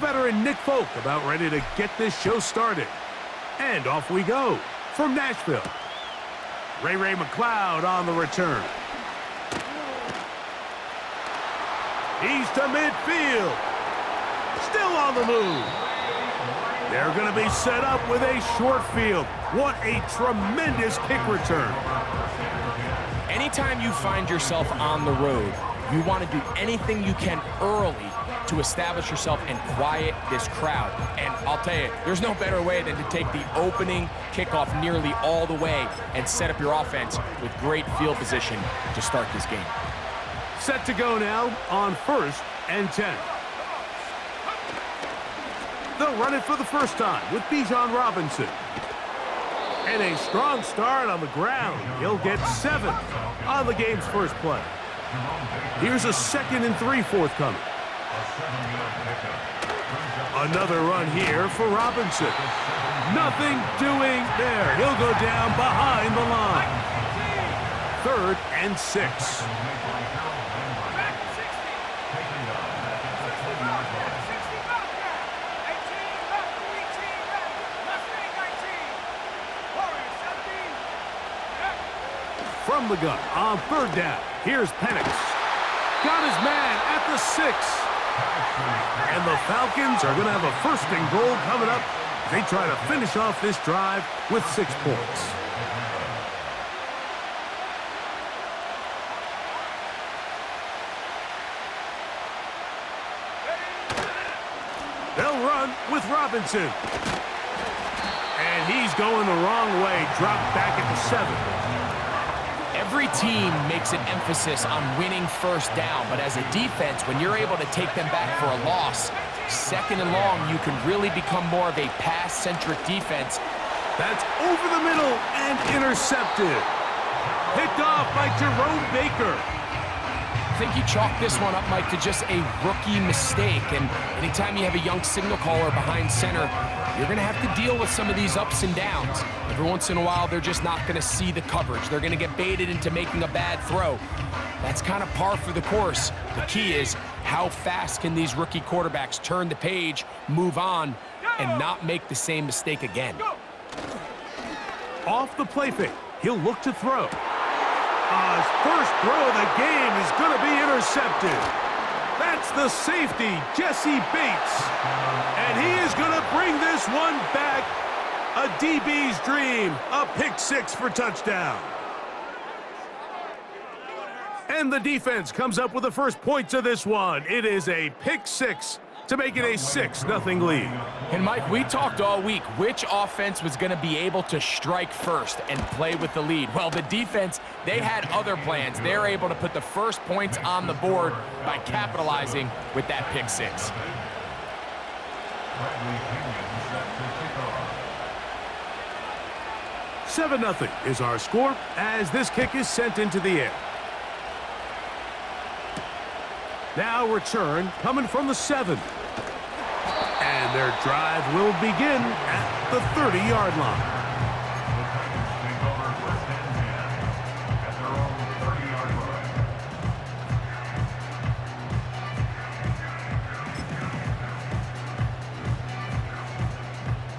Veteran Nick Folk about ready to get this show started. And off we go from Nashville. Ray McLeod on the return. He's to midfield. Still on the move. They're going to be set up with a short field. What a tremendous kick return. Anytime you find yourself on the road, you want to do anything you can early to establish yourself and quiet this crowd. And I'll tell you, there's no better way than to take the opening kickoff nearly all the way and set up your offense with great field position to start this game. Set to go now on 1st and 10. They'll run it for the first time with Bijan Robinson. And a strong start on the ground. He'll get 7 on the game's first play. Here's a 2nd and 3 forthcoming. Another run here for Robinson. Nothing doing there. He'll go down behind the line. 3rd and 6. From the gun on 3rd down. Here's Penix. Got his man at the 6. And the Falcons are going to have a 1st and goal coming up. They try to finish off this drive with 6 points. They'll run with Robinson. And he's going the wrong way. Dropped back at the 7. Every team makes an emphasis on winning 1st down, but as a defense, when you're able to take them back for a loss, 2nd and long, you can really become more of a pass-centric defense. That's over the middle and intercepted. Picked off by Jerome Baker. I think he chalked this one up, Mike, to just a rookie mistake. And anytime you have a young signal caller behind center, you're going to have to deal with some of these ups and downs. Every once in a while, they're just not going to see the coverage. They're going to get baited into making a bad throw. That's kind of par for the course. The key is how fast can these rookie quarterbacks turn the page, move on, and not make the same mistake again. Off the play fake, he'll look to throw. His first throw of the game is going to be intercepted. That's the safety, Jesse Bates. And he is going to bring this one back. A DB's dream, a pick 6 for touchdown. And the defense comes up with the first points of this one. It is a pick 6 to make it a 6-0 lead. And Mike, we talked all week which offense was going to be able to strike first and play with the lead. Well, the defense, they had other plans. They're able to put the first points on the board by capitalizing with that pick 6. 7-0 is our score as this kick is sent into the air. Now return coming from the 7. And their drive will begin at the 30-yard line.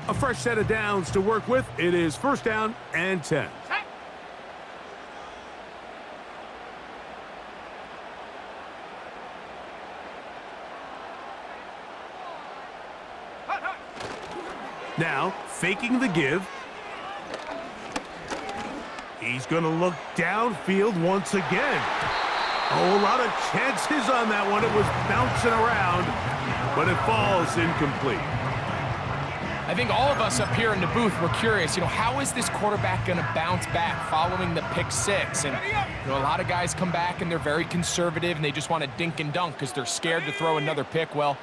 A fresh set of downs to work with. It is 1st down and 10. Now, faking the give. He's going to look downfield once again. Oh, a lot of chances on that one. It was bouncing around, but it falls incomplete. I think all of us up here in the booth were curious, how is this quarterback going to bounce back following the pick 6? And, a lot of guys come back and they're very conservative and they just want to dink and dunk because they're scared to throw another pick. Well,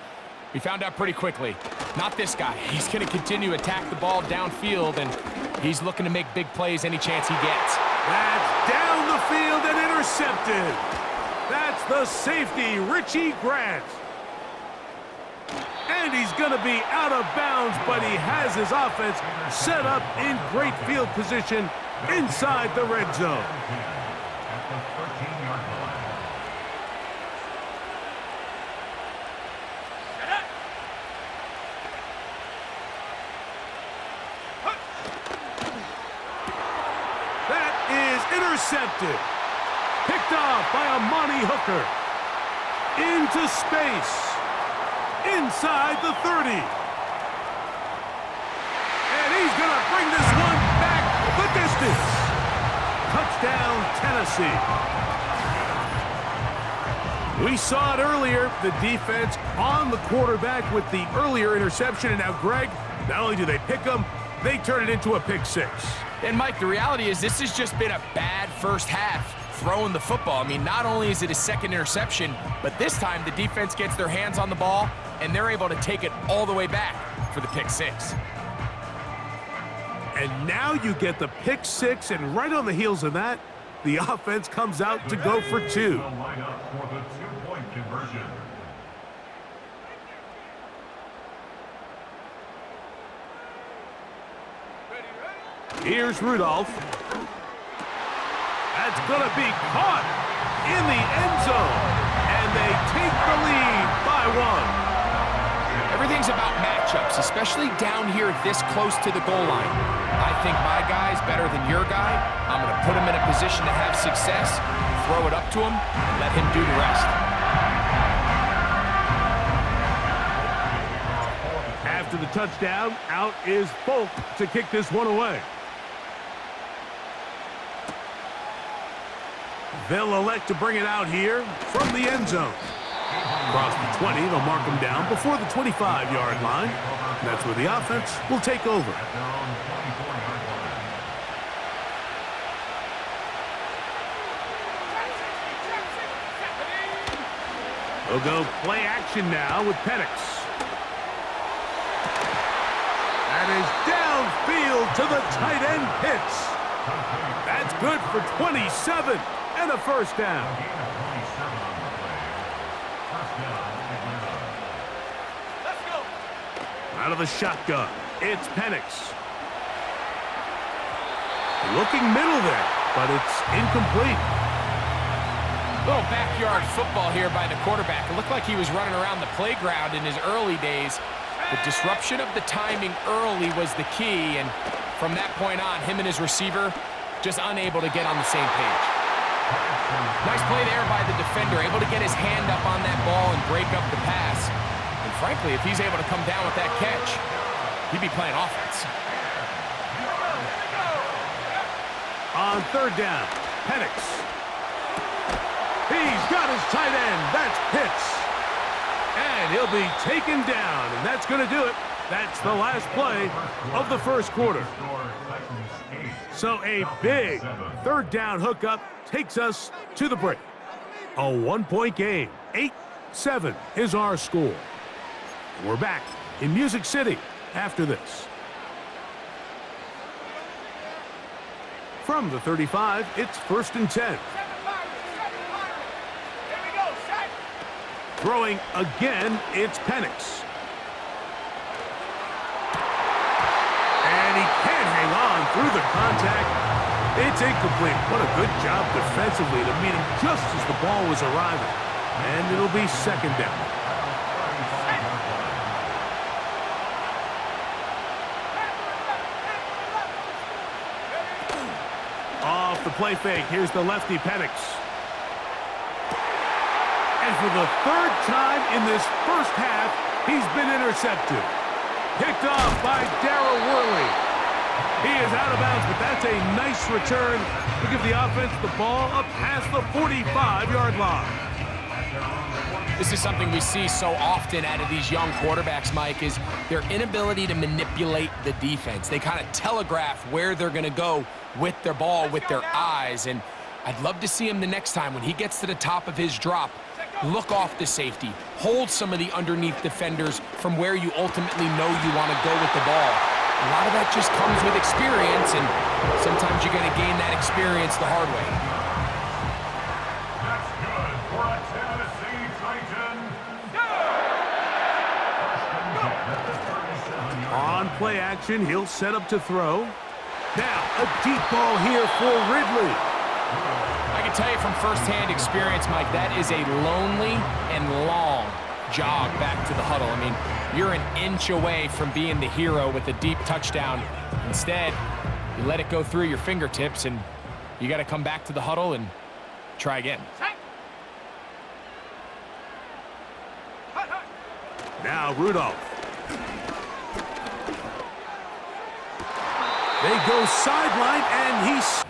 we found out pretty quickly. Not this guy. He's going to continue to attack the ball downfield, and he's looking to make big plays any chance he gets. That's down the field and intercepted. That's the safety, Richie Grant. And he's going to be out of bounds, but he has his offense set up in great field position inside the red zone. Intercepted. Picked off by a Monty Hooker. Into space. Inside the 30. And he's going to bring this one back the distance. Touchdown, Tennessee. We saw it earlier, the defense on the quarterback with the earlier interception. And now, Greg, not only do they pick him, they turn it into a pick six. And, Mike, the reality is this has just been a bad first half throwing the football. I mean, not only is it a second interception, but this time the defense gets their hands on the ball, and they're able to take it all the way back for the pick six. And now you get the pick six, and right on the heels of that, the offense comes out to go for two. Here's Rudolph. That's going to be caught in the end zone. And they take the lead by one. Everything's about matchups, especially down here this close to the goal line. I think my guy's better than your guy. I'm going to put him in a position to have success, throw it up to him, and let him do the rest. After the touchdown, out is Folk to kick this one away. They'll elect to bring it out here from the end zone. Across the 20, they'll mark him down before the 25-yard line. And that's where the offense will take over. They'll go play action now with Penix. That is downfield to the tight end Pitts. That's good for 27 and a first down. Out of the shotgun, it's Penix. Looking middle there, but it's incomplete. Little backyard football here by the quarterback. It looked like he was running around the playground in his early days. The disruption of the timing early was the key, and from that point on, him and his receiver just unable to get on the same page. Nice play there by the defender, able to get his hand up on that ball and break up the pass. And frankly, if he's able to come down with that catch, he'd be playing offense. On third down, Penix. He's got his tight end. That's Pitts. And he'll be taken down, and that's going to do it. That's the last play of the first quarter. So a big third down hookup takes us to the break. A one-point game. 8-7 is our score. We're back in Music City after this. From the 35, it's 1st and 10. Throwing again, it's Penix. And he can't hang on through the contact. It's incomplete. What a good job defensively to meet him just as the ball was arriving. And it'll be second down. Off the play fake, here's the lefty Penix. And for the third time in this first half, he's been intercepted. Picked off by Darryl Worley. He is out of bounds, but that's a nice return to give the offense the ball up past the 45-yard line. This is something we see so often out of these young quarterbacks, Mike, is their inability to manipulate the defense. They kind of telegraph where they're going to go with their ball, with their eyes. And I'd love to see him the next time when he gets to the top of his drop, look off the safety, hold some of the underneath defenders from where you ultimately know you want to go with the ball. A lot of that just comes with experience, and sometimes you're going to gain that experience the hard way. That's good for a Tennessee Titan. On play action, he'll set up to throw. Now, a deep ball here for Ridley. I can tell you from firsthand experience, Mike, that is a lonely and long jog back to the huddle. I mean, you're an inch away from being the hero with a deep touchdown. Instead, you let it go through your fingertips, and You got to come back to the huddle and try again. Now Rudolph. They go sideline, and he's...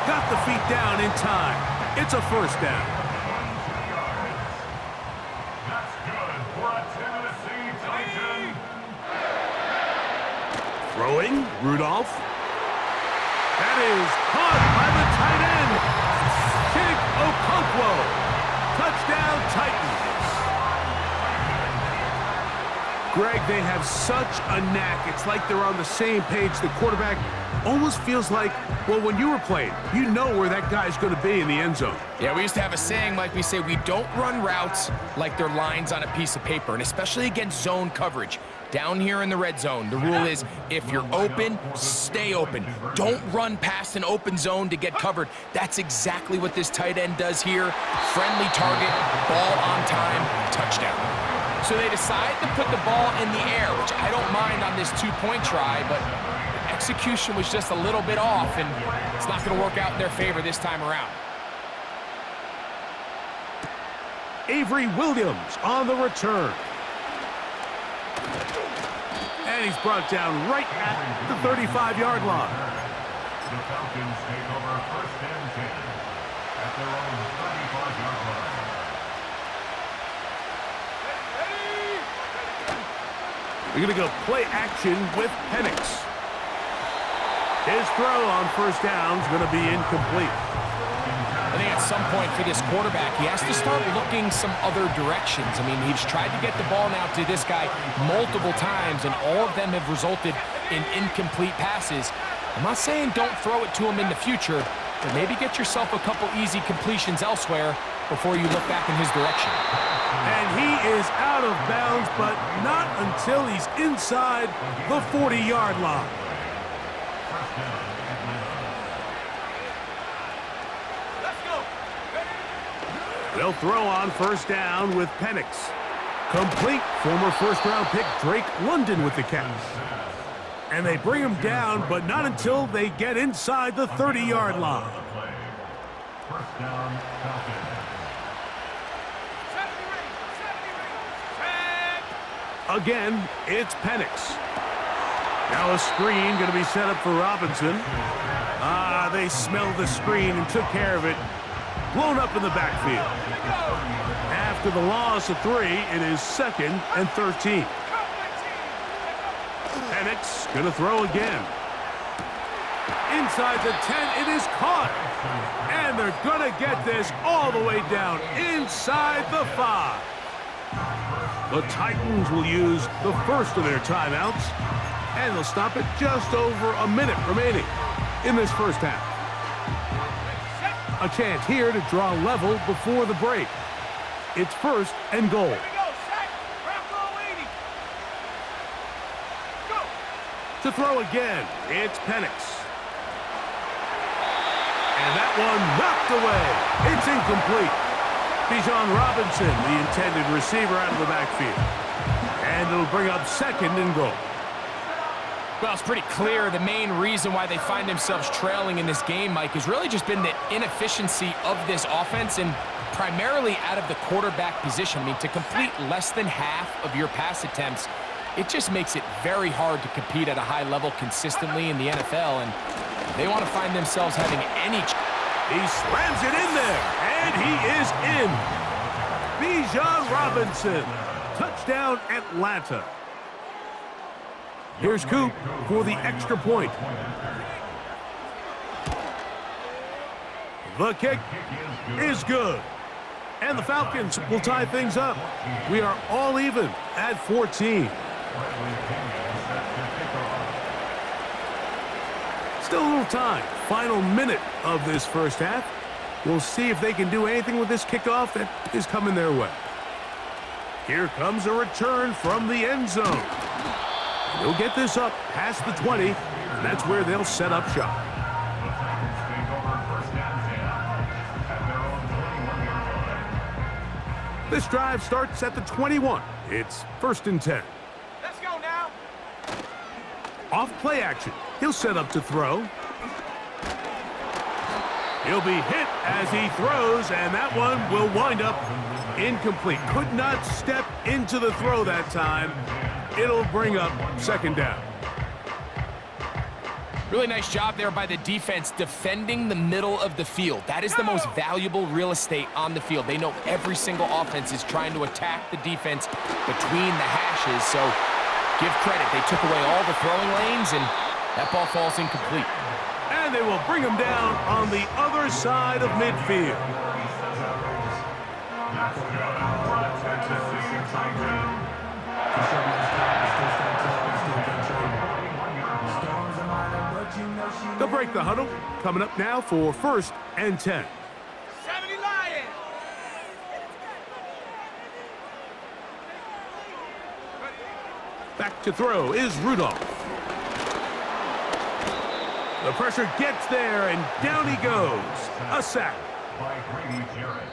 Got the feet down in time. It's a first down. That's good for a Tennessee Titan. Throwing, Rudolph. That is caught by the tight end. King Okonkwo. Touchdown, Titans. Greg, they have such a knack. It's like they're on the same page. The quarterback almost feels like, well, when you were playing, you know where that guy's going to be in the end zone. Yeah, we used to have a saying, Mike, we say we don't run routes like they're lines on a piece of paper, and especially against zone coverage. Down here in the red zone, the rule is if you're open, stay open. Don't run past an open zone to get covered. That's exactly what this tight end does here. Friendly target, ball on time, touchdown. So they decide to put the ball in the air, which I don't mind on this two-point try, but execution was just a little bit off, and it's not going to work out in their favor this time around. Avery Williams on the return. And he's brought down right at the 35-yard line. The Falcons take over first and 10 at their own 35-yard line. We're going to go play action with Penix. His throw on first down is going to be incomplete. I think at some point for this quarterback, he has to start looking some other directions. I mean, he's tried to get the ball now to this guy multiple times, and all of them have resulted in incomplete passes. I'm not saying don't throw it to him in the future, but maybe get yourself a couple easy completions elsewhere before you look back in his direction. And he is out of bounds, but not until he's inside the 40-yard line. They'll throw on first down with Penix. Complete. Former first-round pick Drake London with the catch. And they bring him down, but not until they get inside the 30-yard line. First down, Falcons. Again, it's Penix. Now a screen going to be set up for Robinson. They smelled the screen and took care of it. Blown up in the backfield. After the loss of 3, it is 2nd and 13. Penix going to throw again. Inside the 10, it is caught. And they're going to get this all the way down inside the 5. The Titans will use the first of their timeouts, and they'll stop it just over a minute remaining in this first half. A chance here to draw level before the break. It's 1st and goal. To throw again, it's Penix. And that one knocked away. It's incomplete. Bijan Robinson, the intended receiver, out of the backfield. And it'll bring up 2nd and goal. Well, it's pretty clear the main reason why they find themselves trailing in this game, Mike, has really just been the inefficiency of this offense and primarily out of the quarterback position. I mean, to complete less than half of your pass attempts, it just makes it very hard to compete at a high level consistently in the NFL, and they want to find themselves having any... He slams it in there, and he is in. Bijan Robinson, touchdown Atlanta. Here's Coop for the extra point. The kick is good. And the Falcons will tie things up. We are all even at 14. Still a little time. Final minute of this first half. We'll see if they can do anything with this kickoff that is coming their way. Here comes a return from the end zone. They'll get this up past the 20, and that's where they'll set up shop. This drive starts at the 21. It's 1st and 10. Let's go now. Off play action. He'll set up to throw. He'll be hit as he throws, and that one will wind up incomplete. Could not step into the throw that time. It'll bring up 2nd down. Really nice job there by the defense defending the middle of the field. That is the most valuable real estate on the field. They know every single offense is trying to attack the defense between the hashes, so give credit. They took away all the throwing lanes, and that ball falls incomplete. And they will bring him down on the other side of midfield. They'll break the huddle. Coming up now for 1st and 10. 70 Lions. Back to throw is Rudolph. The pressure gets there, and down he goes. A sack.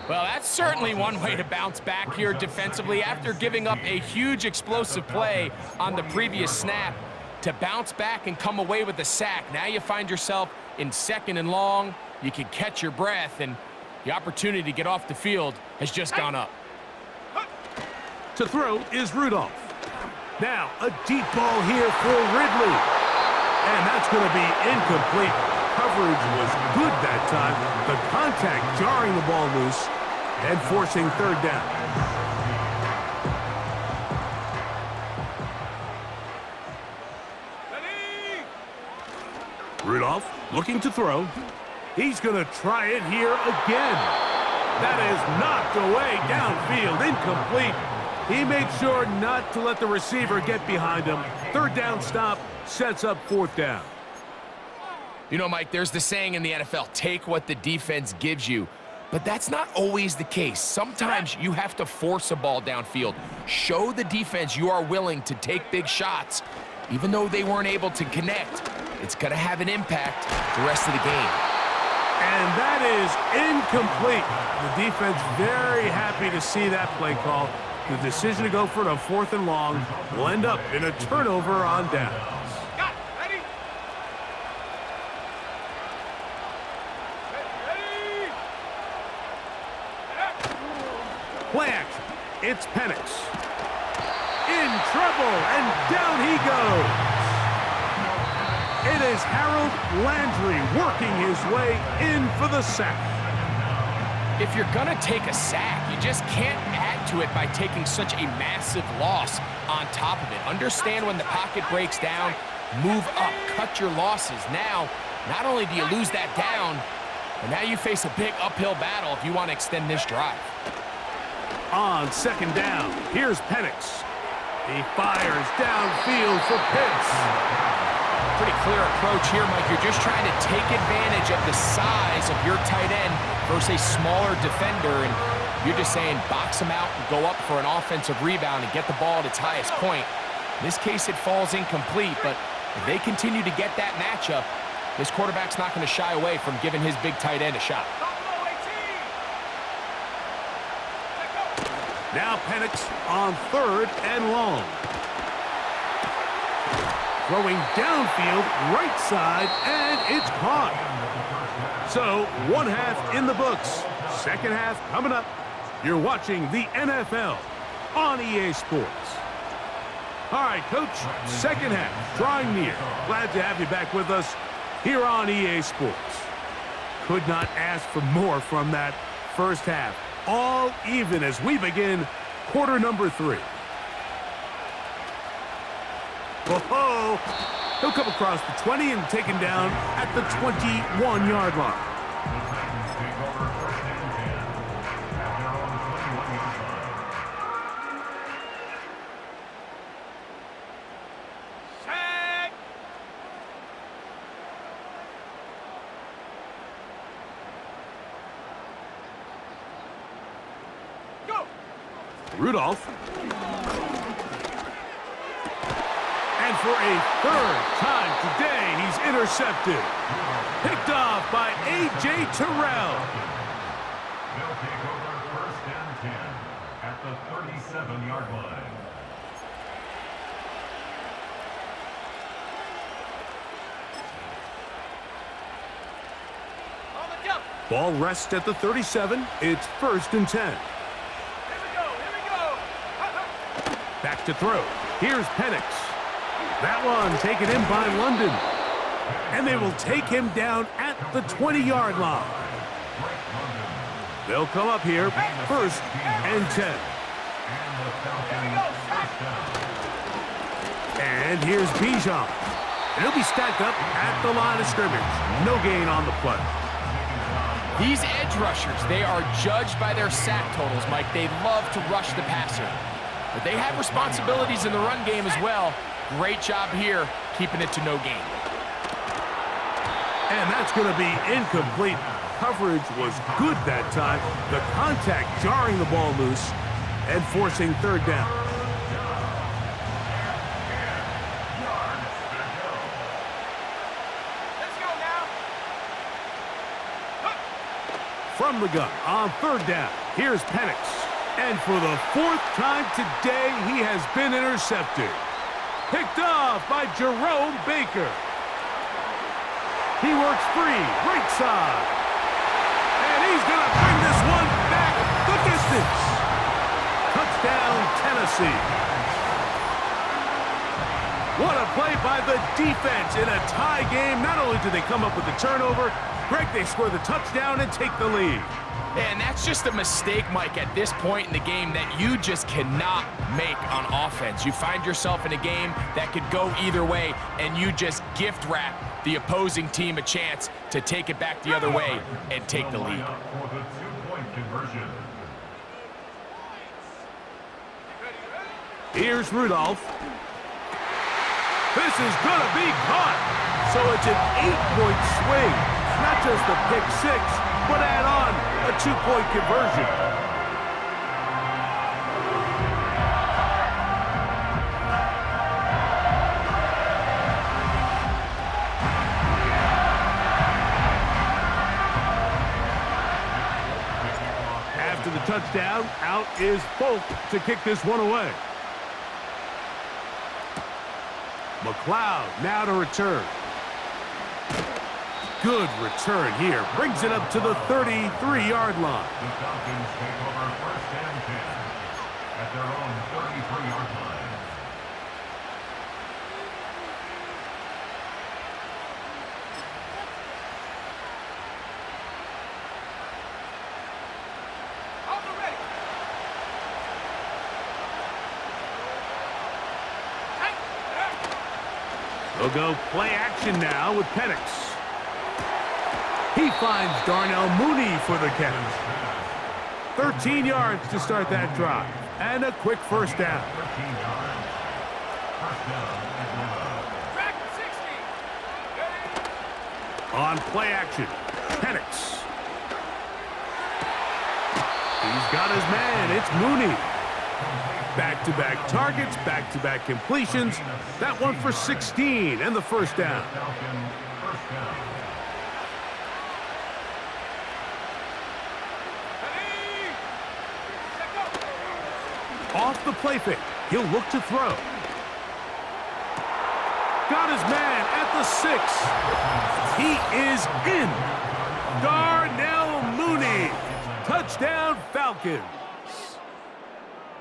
Well, that's certainly one way to bounce back here defensively after giving up a huge explosive play on the previous snap. To bounce back and come away with a sack. Now you find yourself in 2nd and long. You can catch your breath, and the opportunity to get off the field has just gone up. To throw is Rudolph. Now a deep ball here for Ridley. And that's going to be incomplete. Coverage was good that time. The contact jarring the ball loose and forcing 3rd down. Rudolph looking to throw. He's going to try it here again. That is knocked away downfield, incomplete. He made sure not to let the receiver get behind him. 3rd down stop sets up 4th down. You know, Mike, there's the saying in the NFL, take what the defense gives you. But that's not always the case. Sometimes you have to force a ball downfield. Show the defense you are willing to take big shots. Even though they weren't able to connect, it's going to have an impact the rest of the game. And that is incomplete. The defense very happy to see that play call. The decision to go for it on 4th and long will end up in a turnover on downs. Got it. Ready? Ready? Play action. It's Penix. In trouble, and down he goes. It is Harold Landry working his way in for the sack. If you're going to take a sack, you just can't add to it by taking such a massive loss on top of it. Understand when the pocket breaks down, move up, cut your losses. Now, not only do you lose that down, but now you face a big uphill battle if you want to extend this drive. On 2nd down, here's Penix. He fires downfield for Pitts. Pretty clear approach here, Mike. You're just trying to take advantage of the size of your tight end versus a smaller defender, and you're just saying box him out and go up for an offensive rebound and get the ball at its highest point. In this case, it falls incomplete, but if they continue to get that matchup, this quarterback's not going to shy away from giving his big tight end a shot. Now Penix on 3rd and long. Throwing downfield, right side, and it's caught. So, 1 half in the books. 2nd half coming up. You're watching the NFL on EA Sports. All right, Coach, 2nd half drawing near. Glad to have you back with us here on EA Sports. Could not ask for more from that first half. All even as we begin quarter number 3. Whoa! He'll come across the 20 and taken down at the 21-yard line. Rudolph. And for a third time today, he's intercepted. Picked off by A.J. Terrell. They'll take over first and 10 at the 37-yard line. On the jump. Ball rests at the 37. It's first and 10. Here we go. Here we go. Back to throw. Here's Penix. That one taken in by London. And they will take him down at the 20-yard line. They'll come up here first and 10. And here's Bijan. And he'll be stacked up at the line of scrimmage. No gain on the play. These edge rushers, they are judged by their sack totals, Mike. They love to rush the passer. But they have responsibilities in the run game as well. Great job here, keeping it to no gain. And that's going to be incomplete. Coverage was good that time. The contact jarring the ball loose and forcing third down. Let's go now. From the gun on third down, here's Penix. And for the fourth time today, he has been intercepted. Picked off by Jerome Baker. He works free, right side. And he's going to bring this one back the distance. Touchdown, Tennessee. What a play by the defense in a tie game. Not only did they come up with the turnover, Greg, they score the touchdown and take the lead. And that's just a mistake, Mike, at this point in the game that you just cannot make on offense. You find yourself in a game that could go either way, and you just gift wrap the opposing team a chance to take it back the other way and take the lead. For the two-point conversion. Here's Rudolph. This is going to be caught. So it's an 8-point swing. Not just the pick six, but add on a 2-point conversion. After the touchdown, out is Folk to kick this one away. McLeod now to return. Good return here. Brings it up to the 33-yard line. The Falcons take over first and 10 at their own 33-yard line. On the ready. They'll go play action now with Penix. He finds Darnell Mooney for the catch. 13 yards to start that drive. And a quick first down. 13 yards. First down at Track 60. On play action, Penix. He's got his man. It's Mooney. Back-to-back targets, back-to-back completions. That one for 16 and the first down. Falcon first down. Ready. Set go. Off the play fake. He'll look to throw. Got his man at the 6. He is in. Darnell Mooney. Touchdown, Falcons.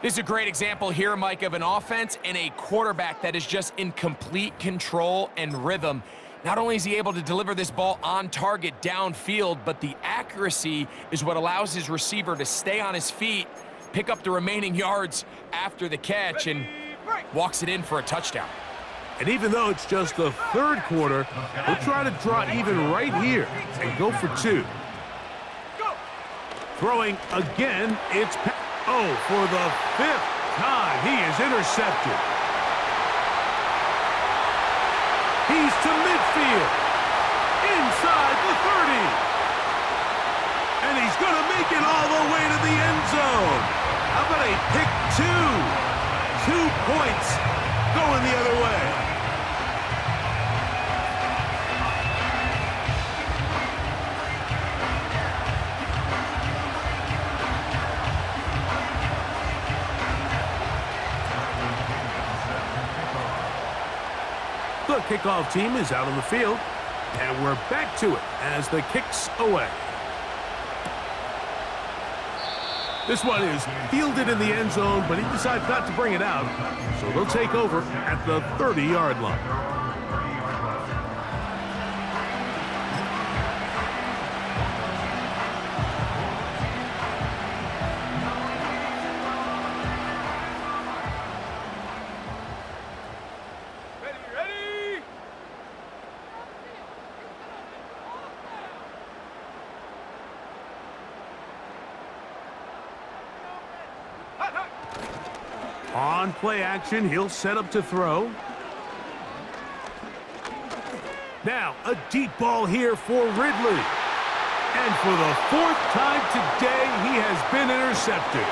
This is a great example here, Mike, of an offense and a quarterback that is just in complete control and rhythm. Not only is he able to deliver this ball on target downfield, but the accuracy is what allows his receiver to stay on his feet, pick up the remaining yards after the catch, and walks it in for a touchdown. And even though it's just the third quarter, we'll try to draw even right here and go for 2. Go. Throwing again, it's oh, for the 5th time, he is intercepted. He's to midfield, inside the 30. And he's going to make it all the way to the end zone. How about a pick 2 points going the other way. The kickoff team is out on the field, and we're back to it as the kick's away. This one is fielded in the end zone, but he decides not to bring it out, so they'll take over at the 30-yard line. Ready? Hot, hot. On play action, he'll set up to throw. Now, a deep ball here for Ridley. And for the 4th time today, he has been intercepted.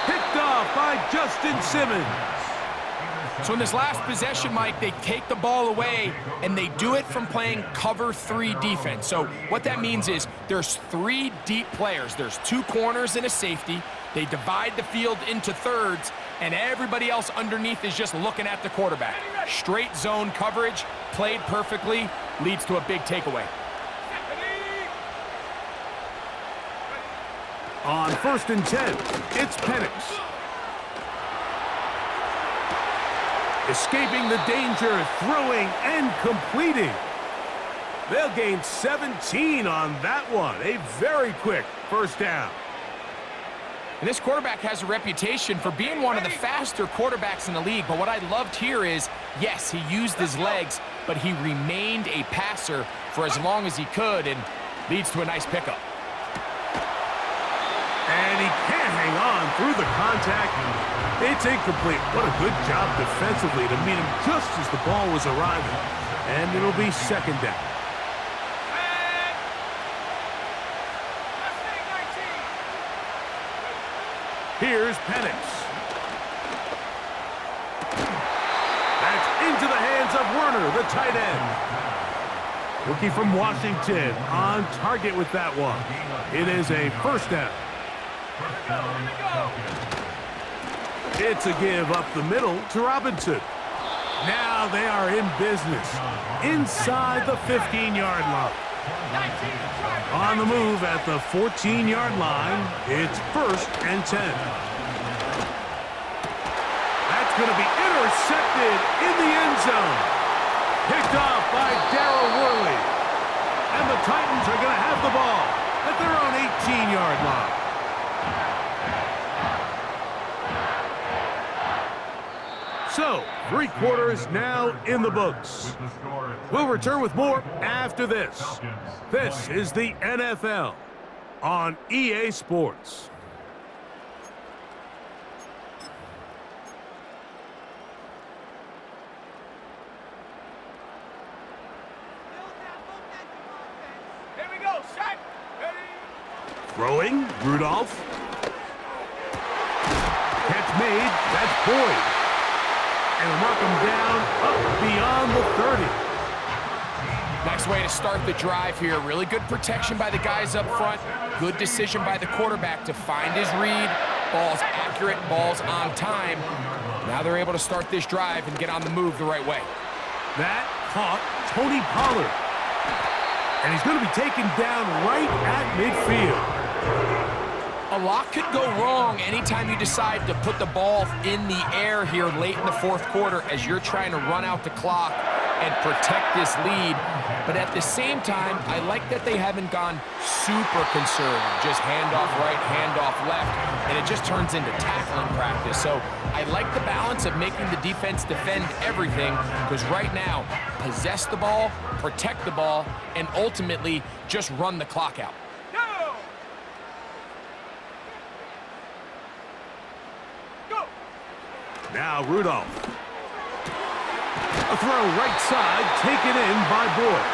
Picked off by Justin Simmons. So in this last possession, Mike, they take the ball away, and they do it from playing cover 3 defense. So what that means is there's 3 deep players. There's 2 corners and a safety. They divide the field into thirds, and everybody else underneath is just looking at the quarterback. Straight zone coverage, played perfectly, leads to a big takeaway. On 1st and 10, it's Penix. Escaping the danger, throwing and completing. They'll gain 17 on that one. A very quick first down. And this quarterback has a reputation for being one of the faster quarterbacks in the league. But what I loved here is, yes, he used his legs, but he remained a passer for as long as he could, and leads to a nice pickup. And he can't hang on through the contact. It's incomplete. What a good job defensively to meet him just as the ball was arriving. And it'll be 2nd down. Here's Penix. That's into the hands of Werner, the tight end. Rookie from Washington on target with that one. It is a first down. It's a give up the middle to Robinson. Now they are in business inside the 15-yard line. On the move at the 14-yard line, it's 1st and 10. That's going to be intercepted in the end zone. Picked off by Darryl Worley. And the Titans are going to have the ball at their own 18-yard line. So, 3 quarters now in the books. We'll return with more after this. This is the NFL on EA Sports. Here we go, shot. Ready? Throwing, Rudolph. Catch made, that's Boyd. And knock him down up beyond the 30. Nice way to start the drive here. Really good protection by the guys up front. Good decision by the quarterback to find his read. Ball's accurate, ball's on time. Now they're able to start this drive and get on the move the right way. That caught Tony Pollard. And he's going to be taken down right at midfield. A lot could go wrong anytime you decide to put the ball in the air here late in the 4th quarter as you're trying to run out the clock and protect this lead. But at the same time, I like that they haven't gone super conservative, just handoff right, handoff left, and it just turns into tackling practice. So I like the balance of making the defense defend everything, because right now, possess the ball, protect the ball, and ultimately just run the clock out. Now Rudolph. A throw right side, taken in by Boyd.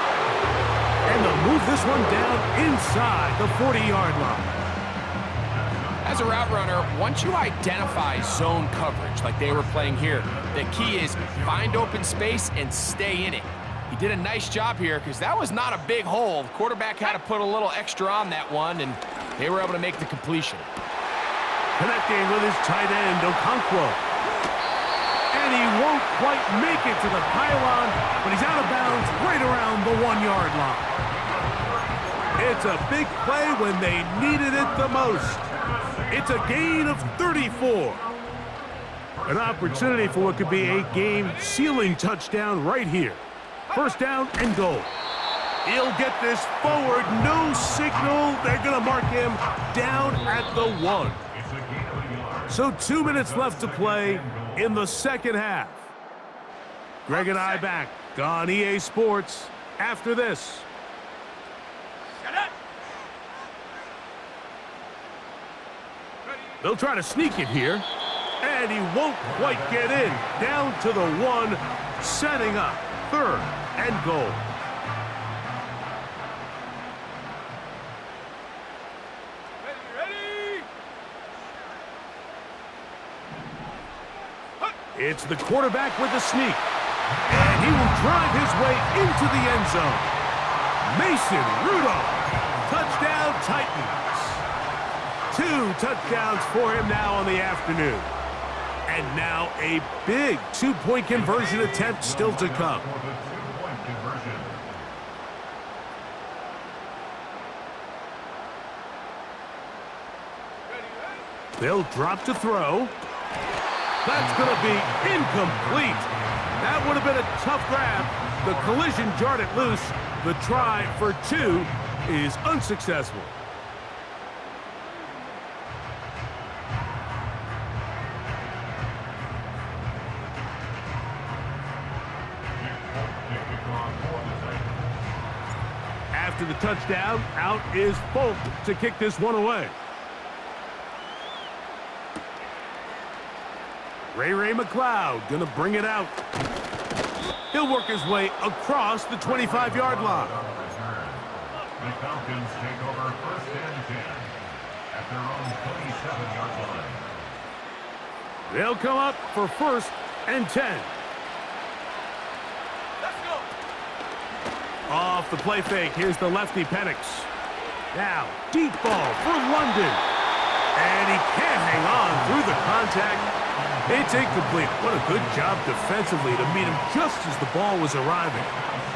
And they'll move this one down inside the 40-yard line. As a route runner, once you identify zone coverage like they were playing here, the key is find open space and stay in it. He did a nice job here because that was not a big hole. The quarterback had to put a little extra on that one, and they were able to make the completion. Connecting with his tight end, Okonkwo. And he won't quite make it to the pylon, but he's out of bounds right around the 1-yard line. It's a big play when they needed it the most. It's a gain of 34. An opportunity for what could be a game-sealing touchdown right here. First down and goal. He'll get this forward. No signal. They're going to mark him down at the 1. So 2 minutes left to play in the second half. Greg and I back on EA Sports after this. They'll try to sneak it here, and he won't quite get in. Down to the 1, setting up third and goal. It's the quarterback with the sneak, and he will drive his way into the end zone. Mason Rudolph, touchdown Titans. 2 touchdowns for him now on the afternoon. And now a big 2-point conversion attempt still to come. They'll drop to throw. That's going to be incomplete. That would have been a tough grab. The collision jarred it loose. The try for 2 is unsuccessful. After the touchdown, out is Folk to kick this one away. Ray McLeod gonna bring it out. He'll work his way across the 25-yard line. The Falcons take over first and 10 at their own 27-yard line. They'll come up for first and 10. Let's go. Off the play fake, here's the lefty Penix. Now, deep ball for London. And he can't hang on through the contact. It's incomplete. What a good job defensively to meet him just as the ball was arriving.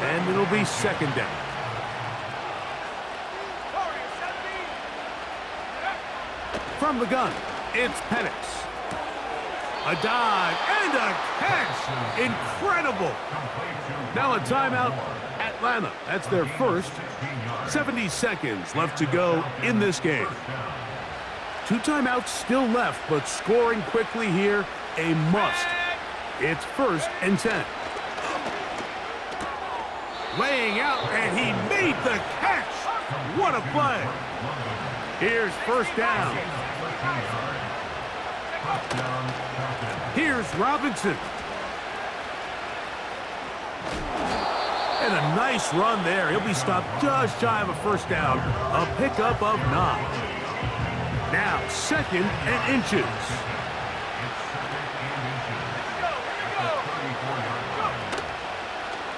And it'll be second down. From the gun, it's Penix. A dive and a catch. Incredible. Now a timeout, Atlanta. That's their first. 70 seconds left to go in this game. 2 timeouts still left, but scoring quickly here, a must. It's first and 10. Laying out, and he made the catch. What a play. Here's first down. Here's Robinson. And a nice run there. He'll be stopped just shy of a first down. A pickup of 9. Now, second and inches.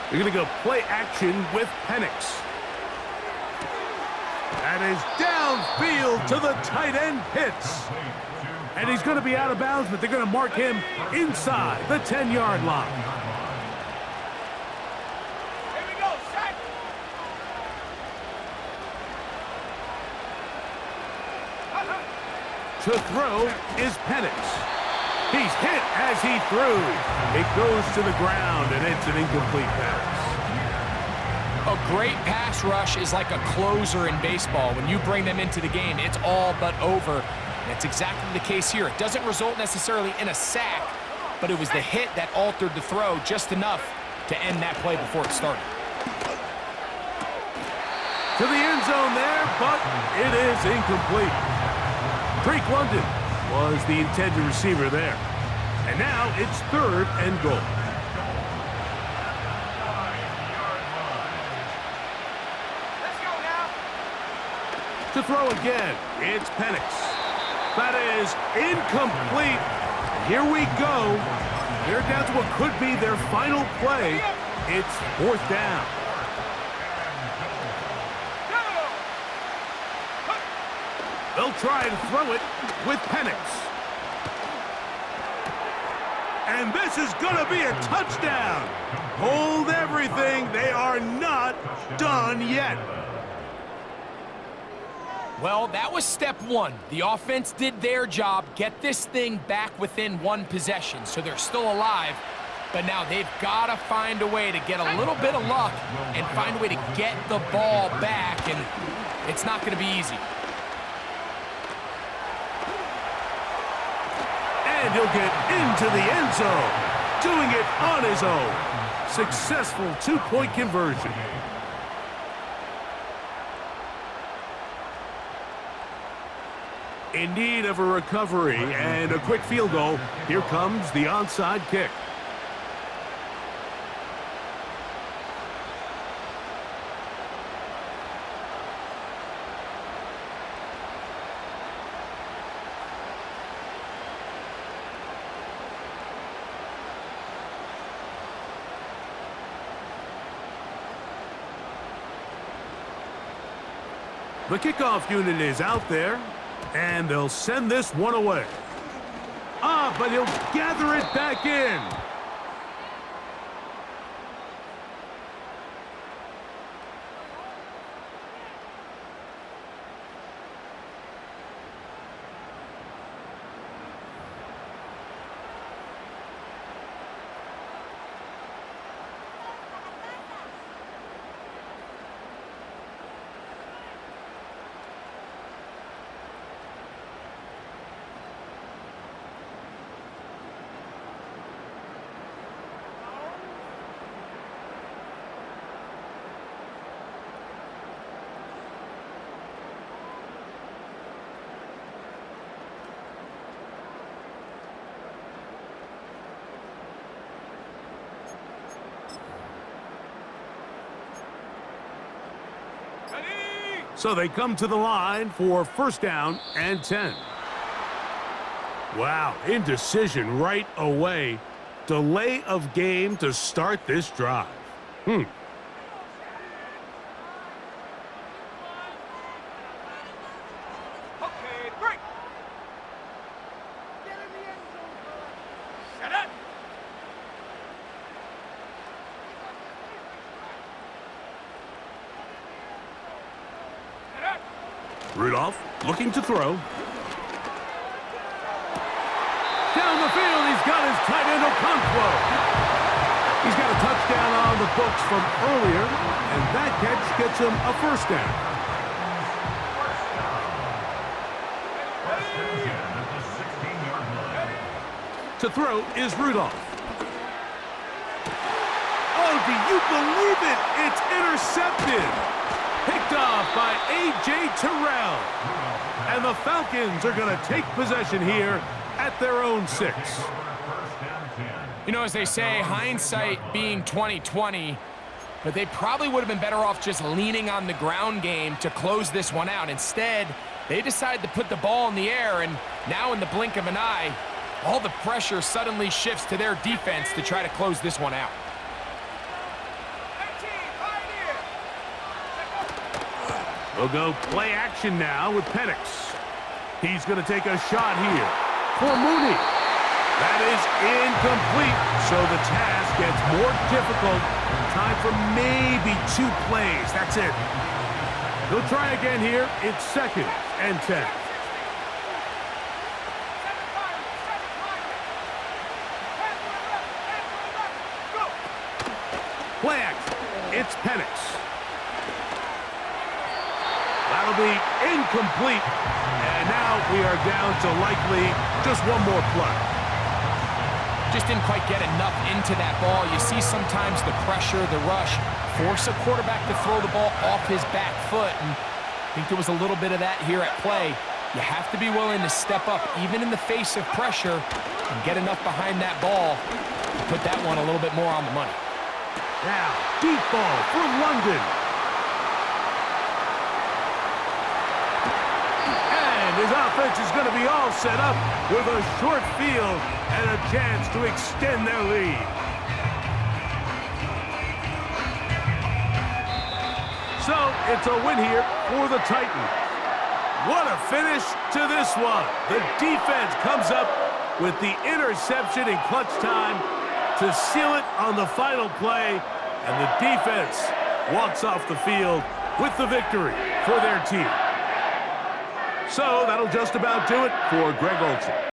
They're going to go play action with Penix. That is downfield to the tight end Pitts. And he's going to be out of bounds, but they're going to mark him inside the 10-yard line. Here we go, set. To throw is Penix. He's hit as he threw. It goes to the ground, and it's an incomplete pass. A great pass rush is like a closer in baseball. When you bring them into the game, it's all but over. That's exactly the case here. It doesn't result necessarily in a sack, but it was the hit that altered the throw just enough to end that play before it started. To the end zone there, but it is incomplete. Drake London was the intended receiver there. And now it's third and goal. Let's go now. To throw again, it's Penix. That is incomplete. Here we go. They're down to what could be their final play. It's 4th down. They'll try and throw it with Penix. And this is going to be a touchdown. Hold everything. They are not done yet. Well, that was step one. The offense did their job, get this thing back within 1 possession, so they're still alive. But now they've got to find a way to get a little bit of luck and find a way to get the ball back, and it's not going to be easy. And he'll get into the end zone, doing it on his own. Successful 2-point conversion. In need of a recovery and a quick field goal, here comes the onside kick. The kickoff unit is out there, and they'll send this one away. But he'll gather it back in. So they come to the line for 1st down and 10. Wow, indecision right away. Delay of game to start this drive. Okay, 3. Get in the end zone. Set up. Rudolph looking to throw. Down the field, he's got his tight end Okonkwo. He's got a touchdown on the books from earlier, and that catch gets him a 1st down. To throw is Rudolph. Oh, do you believe it? It's intercepted. Picked off by A.J. Terrell. And the Falcons are going to take possession here at their own 6. You know, as they say, hindsight being 20/20, but they probably would have been better off just leaning on the ground game to close this one out. Instead, they decide to put the ball in the air, and now in the blink of an eye, all the pressure suddenly shifts to their defense to try to close this one out. We'll go play action now with Penix. He's going to take a shot here for Mooney. That is incomplete, so the task gets more difficult. Time for maybe 2 plays. That's it. He'll try again here. It's 2nd and 10. Play action. It's Penix. That'll be incomplete. And now we are down to likely just 1 more play. Just didn't quite get enough into that ball. You see sometimes the pressure, the rush, force a quarterback to throw the ball off his back foot. And I think there was a little bit of that here at play. You have to be willing to step up, even in the face of pressure, and get enough behind that ball to put that one a little bit more on the money. Now, deep ball for London. And His offense is going to be all set up with a short field and a chance to extend their lead. So, it's a win here for the Titans. What a finish to this one. The defense comes up with the interception in clutch time to seal it on the final play, and the defense walks off the field with the victory for their team. So that'll just about do it for Greg Olsen.